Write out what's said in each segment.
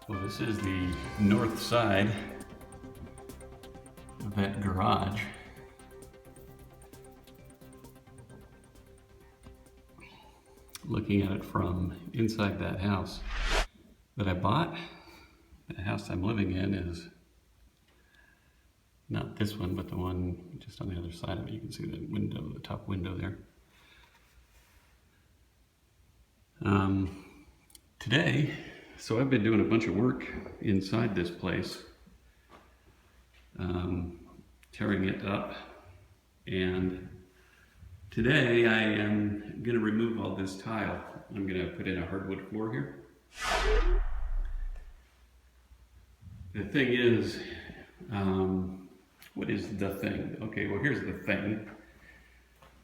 Well, this is the north side of that garage. Looking at it from inside that house that I bought. The house I'm living in is not this one, but the one just on the other side of it. You can see the window, the top window there. Today, so I've been doing a bunch of work inside this place, tearing it up, and today I am going to remove all this tile. I'm going to put in a hardwood floor here. The thing is, what is the thing? Okay, well here's the thing.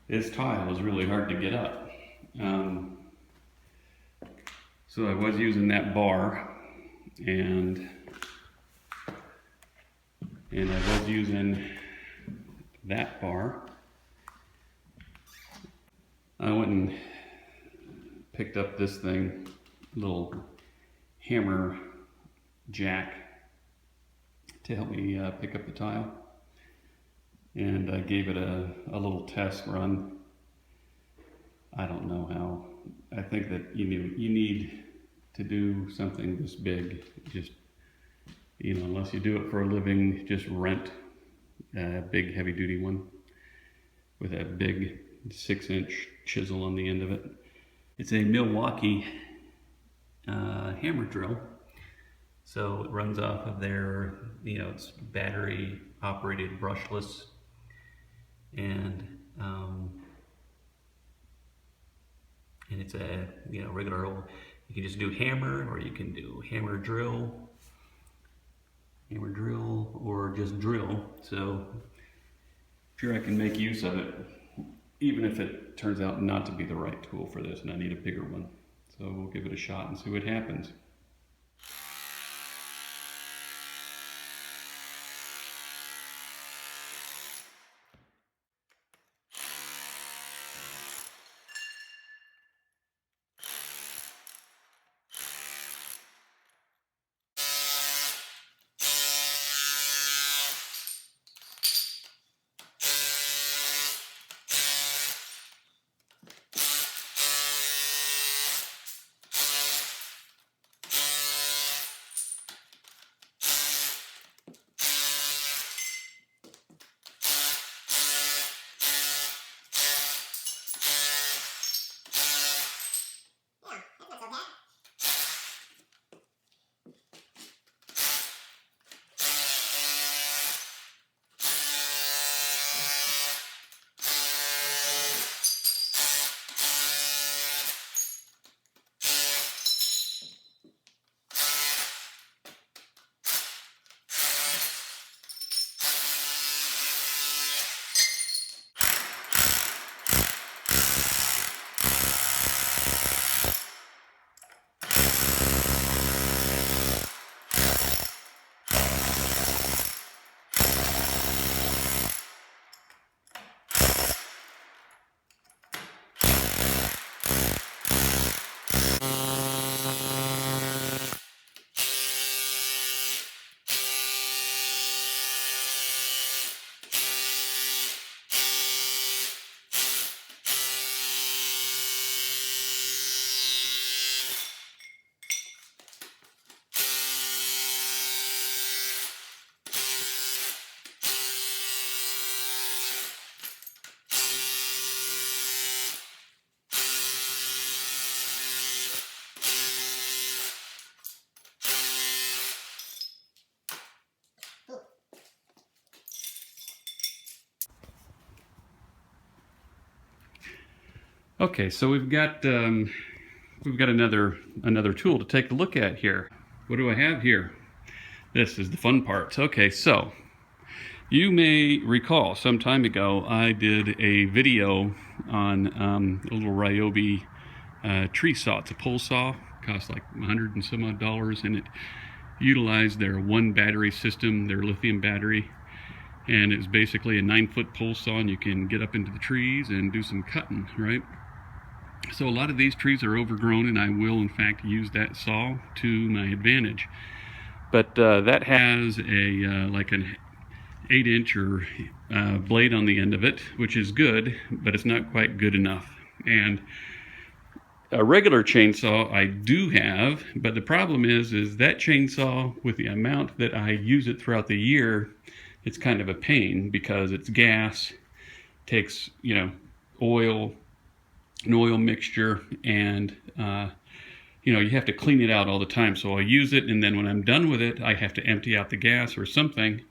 This tile is really hard to get up. So I was using that bar, and I was using that bar. I went and picked up this thing, little hammer jack, to help me pick up the tile, and I gave it a little test run. I don't know how. I think that you need to do something this big, just, unless you do it for a living, just rent a big heavy duty one with a big 6-inch chisel on the end of it. It's a Milwaukee hammer drill. So it runs off of their, it's battery operated brushless, and it's a regular old. You can just do hammer, or you can do hammer drill, or just drill. So I'm sure I can make use of it, even if it turns out not to be the right tool for this and I need a bigger one. So we'll give it a shot and see what happens. Okay, so we've got another tool to take a look at here. What do I have here? This is the fun part. Okay, so you may recall some time ago I did a video on a little Ryobi tree saw. It's a pole saw. It costs like $100 and some odd, and it utilized their one battery system, their lithium battery. And it's basically a 9-foot pole saw, and you can get up into the trees and do some cutting, right? So a lot of these trees are overgrown, and I will in fact use that saw to my advantage. But that has a like an 8-inch or blade on the end of it, which is good, but it's not quite good enough. And a regular chainsaw I do have, but the problem is that chainsaw, with the amount that I use it throughout the year, it's kind of a pain because it's gas, takes, you know, oil, an oil mixture, and you know, you have to clean it out all the time. So I use it, and then when I'm done with it, I have to empty out the gas or something,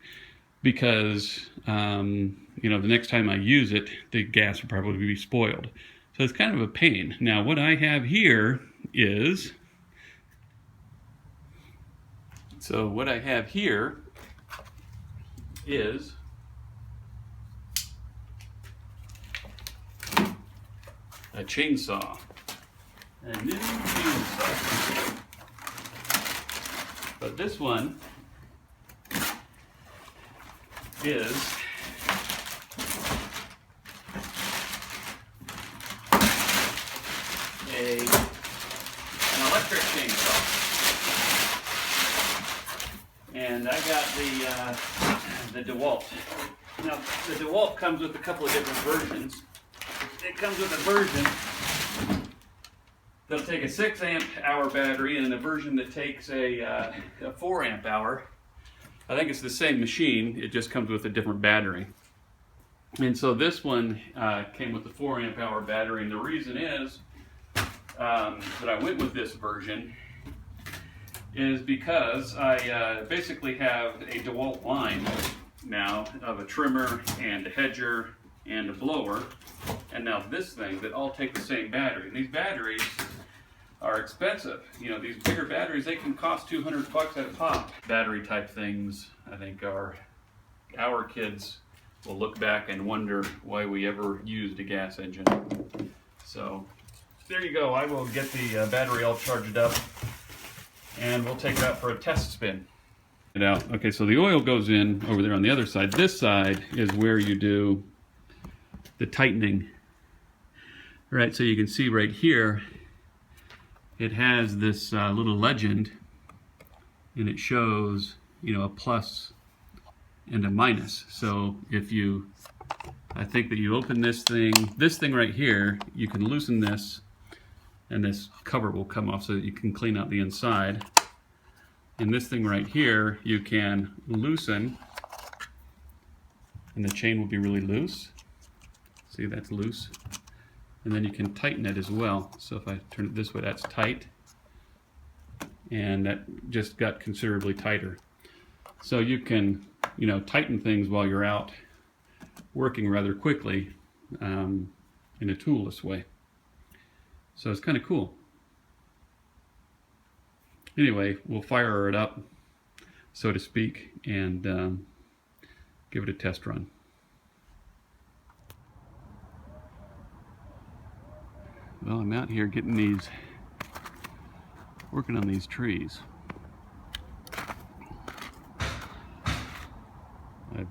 because you know, the next time I use it, the gas will probably be spoiled. So it's kind of a pain. Now what I have here is, a chainsaw. A new chainsaw. But this one is an electric chainsaw, and I got the DeWalt. Now the DeWalt comes with a couple of different versions. It comes with a version that'll take a 6 amp hour battery, and a version that takes a 4 amp hour. I think it's the same machine, it just comes with a different battery. And so this one came with the 4 amp hour battery, and the reason is that I went with this version is because I basically have a DeWalt line now of a trimmer and a hedger and a blower, and now this thing that all take the same battery. And these batteries are expensive. You know, these bigger batteries, they can cost $200 at a pop. Battery type things, I think, our kids will look back and wonder why we ever used a gas engine. So there you go. I will get the battery all charged up, and we'll take it out for a test spin. Okay, so the oil goes in over there on the other side. This side is where you do the tightening. Right, so you can see right here, it has this little legend, and it shows, you know, a plus and a minus. So if you, I think that you open this thing right here, you can loosen this, and this cover will come off so that you can clean out the inside. And this thing right here, you can loosen, and the chain will be really loose. See, that's loose. And then you can tighten it as well. So if I turn it this way, that's tight. And that just got considerably tighter. So you can, you know, tighten things while you're out working rather quickly in a toolless way. So it's kind of cool. Anyway, we'll fire it up, so to speak, and give it a test run. Well, I'm out here working on these trees. As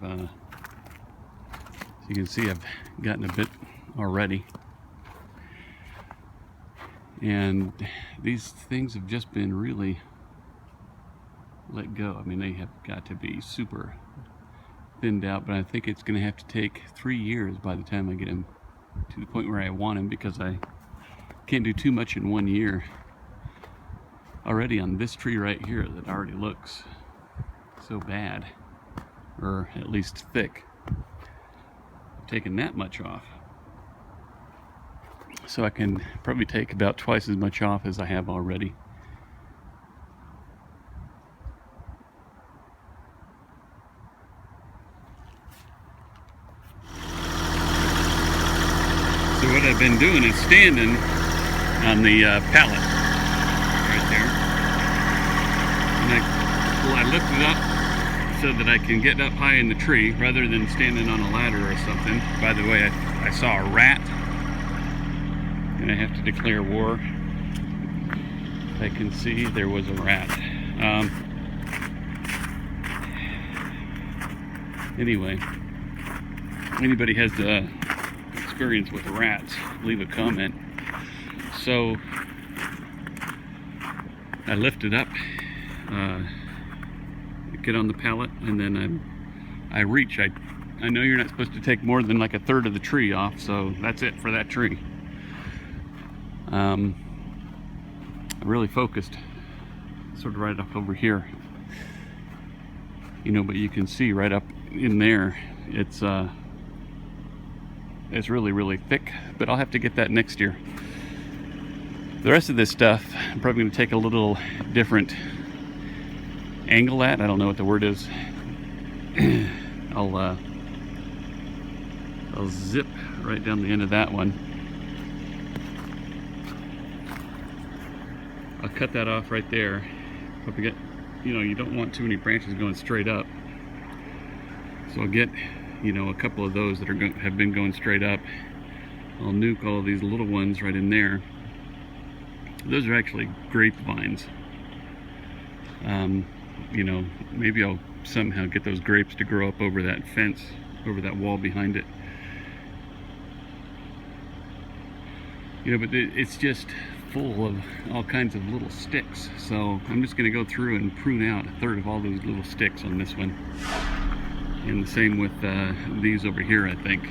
you can see, I've gotten a bit already. And these things have just been really let go. I mean, they have got to be super thinned out, but I think it's going to have to take 3 years by the time I get them to the point where I want them, because I can't do too much in 1 year. Already on this tree right here that already looks so bad, or at least thick. I've taken that much off. So I can probably take about twice as much off as I have already. So what I've been doing is standing on the pallet right there. And I lift it up so that I can get up high in the tree rather than standing on a ladder or something. By the way, I saw a rat, and I have to declare war. I can see there was a rat. Anyway, anybody has experience with rats, leave a comment. So I lift it up, get on the pallet, and then I reach. I know you're not supposed to take more than like a third of the tree off, so that's it for that tree. I really focused sort of right up over here, you know, but you can see right up in there it's really thick, but I'll have to get that next year. The rest of this stuff I'm probably going to take a little different angle at. I don't know what the word is. I'll zip right down the end of that one. I'll cut that off right there. Probably get, you know, you don't want too many branches going straight up. So I'll get, you know, a couple of those that have been going straight up. I'll nuke all of these little ones right in there. Those are actually grapevines. You know, maybe I'll somehow get those grapes to grow up over that fence, over that wall behind it. You know, but it's just full of all kinds of little sticks. So I'm just going to go through and prune out a third of all those little sticks on this one. And the same with these over here, I think.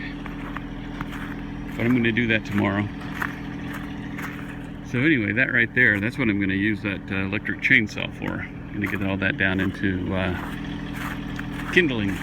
But I'm going to do that tomorrow. So anyway, that right there, that's what I'm going to use that electric chainsaw for. I'm going to get all that down into kindling.